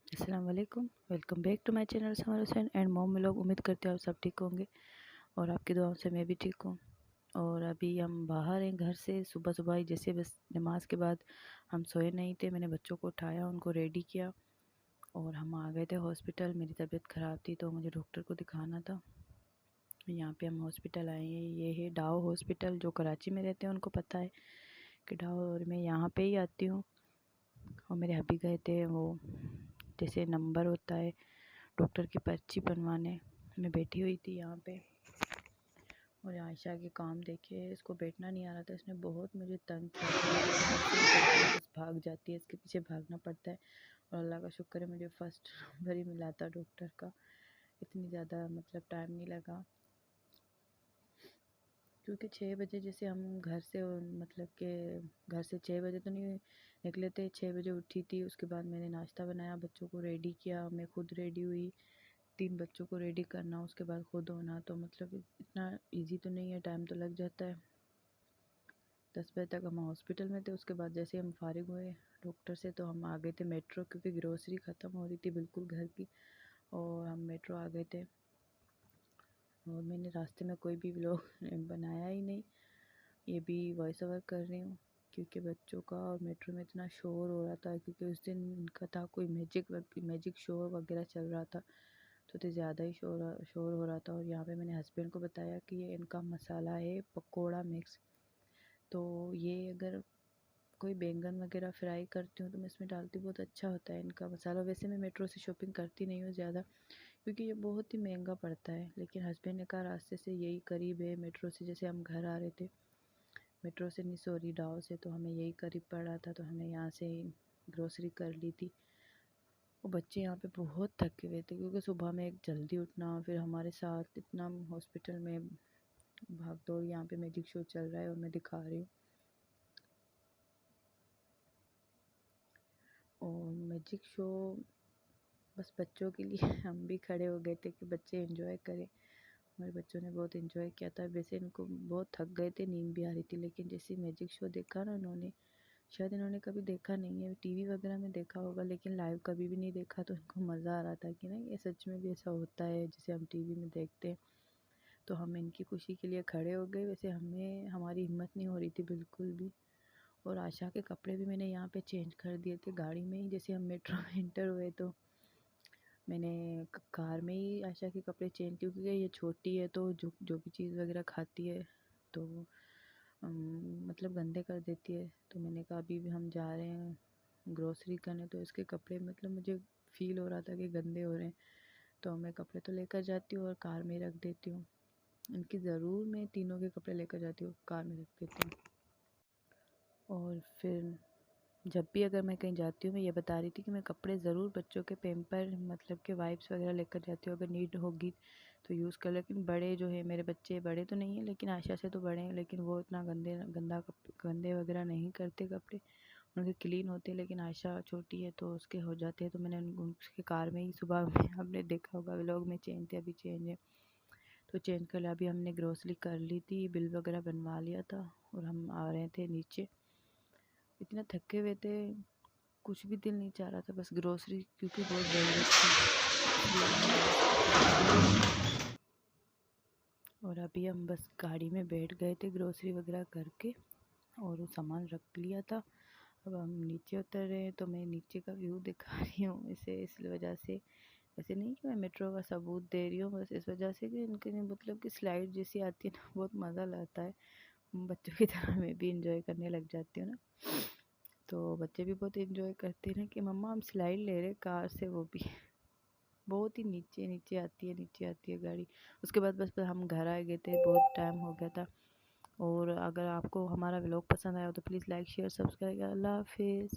अस्सलाम वालेकुम, welcome back to my channel Samar Hussain and mom vlog. उम्मीद करते हैं आप सब ठीक होंगे और आपकी दुआओं से मैं भी ठीक हूँ। और अभी हम बाहर हैं घर से, सुबह सुबह ही जैसे बस नमाज के बाद हम सोए नहीं थे, मैंने बच्चों को उठाया, उनको रेडी किया और हम आ गए थे हॉस्पिटल। मेरी तबीयत ख़राब थी तो मुझे डॉक्टर को दिखाना था। यहाँ पे हम हॉस्पिटल आए हैं, ये है डाओ हॉस्पिटल। जो कराची में रहते हैं उनको पता है कि डाओ, और मैं यहाँ पे ही आती हूँ। और मेरे हबी गए थे वो जैसे नंबर होता है डॉक्टर की पर्ची बनवाने। मैं बैठी हुई थी यहाँ पे और आयशा के काम देखे, इसको बैठना नहीं आ रहा था, इसने बहुत मुझे तंग किया था। बस भाग जाती है, इसके पीछे भागना पड़ता है। और अल्लाह का शुक्र है मुझे फर्स्ट नंबर ही मिला था डॉक्टर का। इतनी ज़्यादा मतलब टाइम नहीं लगा, क्योंकि 6 बजे जैसे हम घर से मतलब के घर से 6 बजे तो नहीं निकले थे, 6 बजे उठी थी। उसके बाद मैंने नाश्ता बनाया, बच्चों को रेडी किया, मैं खुद रेडी हुई। 3 बच्चों को रेडी करना, उसके बाद खुद होना, तो मतलब इतना इजी तो नहीं है, टाइम तो लग जाता है। 10 बजे तक हम हॉस्पिटल में थे। उसके बाद जैसे हम फारिग हुए डॉक्टर से तो हम आ गए थे मेट्रो, क्योंकि ग्रोसरी ख़त्म हो रही थी बिल्कुल घर की, और हम मेट्रो आ गए थे। और मैंने रास्ते में कोई भी व्लॉग बनाया ही नहीं, ये भी वॉइस ओवर कर रही हूँ, क्योंकि बच्चों का और मेट्रो में इतना शोर हो रहा था, क्योंकि उस दिन इनका था कोई मैजिक शो वगैरह चल रहा था, तो ज़्यादा ही शोर हो रहा था। और यहाँ पे मैंने हस्बैंड को बताया कि ये इनका मसाला है पकोड़ा मिक्स, तो ये अगर कोई बैंगन वगैरह फ्राई करती हूँ तो मैं इसमें डालती हूँ, बहुत अच्छा होता है इनका मसाला। वैसे मैं मेट्रो से शॉपिंग करती नहीं हूँ ज़्यादा, क्योंकि ये बहुत ही महंगा पड़ता है, लेकिन हस्बैंड ने कहा रास्ते से यही करीब है मेट्रो से। जैसे हम घर आ रहे थे मेट्रो से, नहीं सॉरी डाव से, तो हमें यही करीब पड़ा था, तो हमने यहाँ से ग्रोसरी कर ली थी। वो बच्चे यहाँ पे बहुत थके हुए थे, क्योंकि सुबह में एक जल्दी उठना, फिर हमारे साथ इतना हॉस्पिटल में भाग दौड़। यहाँ पे मैजिक शो चल रहा है और मैं दिखा रही हूँ, और मैजिक शो बस बच्चों के लिए हम भी खड़े हो गए थे कि बच्चे एंजॉय करें। हमारे बच्चों ने बहुत एंजॉय किया था। वैसे इनको बहुत थक गए थे, नींद भी आ रही थी, लेकिन जैसे मैजिक शो देखा ना इन्होंने, शायद इन्होंने कभी देखा नहीं है, टीवी वगैरह में देखा होगा लेकिन लाइव कभी भी नहीं देखा, तो इनको मज़ा आ रहा था कि ना ये सच में भी ऐसा होता है जैसे हम टीवी में देखते हैं। तो हम इनकी खुशी के लिए खड़े हो गए। वैसे हमें हमारी हिम्मत नहीं हो रही थी बिल्कुल भी। और आशा के कपड़े भी मैंने यहाँ पे चेंज कर दिए थे गाड़ी में ही। जैसे हम मेट्रो में एंटर हुए तो मैंने कार में ही आशा के कपड़े चेंज, क्योंकि ये छोटी है तो जो जो भी चीज़ वगैरह खाती है तो मतलब गंदे कर देती है। तो मैंने कहा अभी भी हम जा रहे हैं ग्रोसरी करने, तो इसके कपड़े मतलब मुझे फ़ील हो रहा था कि गंदे हो रहे हैं, तो मैं कपड़े तो लेकर जाती हूँ और कार में रख देती हूँ। इनकी ज़रूर मैं तीनों के कपड़े लेकर जाती हूँ, कार में रख देती हूँ। और फिर जब भी अगर मैं कहीं जाती हूँ, मैं ये बता रही थी कि मैं कपड़े ज़रूर बच्चों के पैम्पर मतलब के वाइप्स वगैरह लेकर जाती हूँ, अगर नीड होगी तो यूज़ कर। लेकिन बड़े जो है, मेरे बच्चे बड़े तो नहीं हैं लेकिन आयशा से तो बड़े हैं, लेकिन वो इतना गंदे वगैरह नहीं करते कपड़े, उनके क्लीन होते हैं। लेकिन आयशा छोटी है तो उसके हो जाते हैं, तो मैंने उसके कार में ही सुबह में आपने देखा होगा व्लॉग में चेंज थे, अभी चेंज है तो चेंज कर लिया। अभी हमने ग्रोसरी कर ली थी, बिल वगैरह बनवा लिया था और हम आ रहे थे नीचे। इतना थके हुए थे, कुछ भी दिल नहीं चाह रहा था, बस ग्रोसरी क्योंकि बहुत ज़रूरत थी। और अभी हम बस गाड़ी में बैठ गए थे ग्रोसरी वगैरह करके, और वो सामान रख लिया था। अब हम नीचे उतर रहे हैं, तो मैं नीचे का व्यू दिखा रही हूँ इसे इस वजह से। ऐसे नहीं कि मैं मेट्रो का सबूत दे रही हूँ, बस इस वजह से कि इनके मतलब कि स्लाइड जैसी आती है ना, बहुत मज़ा लगता है। बच्चों की तरह मैं भी इंजॉय करने लग जाती हूँ ना, तो बच्चे भी बहुत इंजॉय करते हैं कि मम्मा हम स्लाइड ले रहे कार से, वो भी बहुत ही नीचे नीचे आती है गाड़ी। उसके बाद बस हम घर आ गए थे, बहुत टाइम हो गया था। और अगर आपको हमारा व्लॉग पसंद आया हो तो प्लीज़ लाइक शेयर सब्सक्राइब। अल्लाह हाफिज़।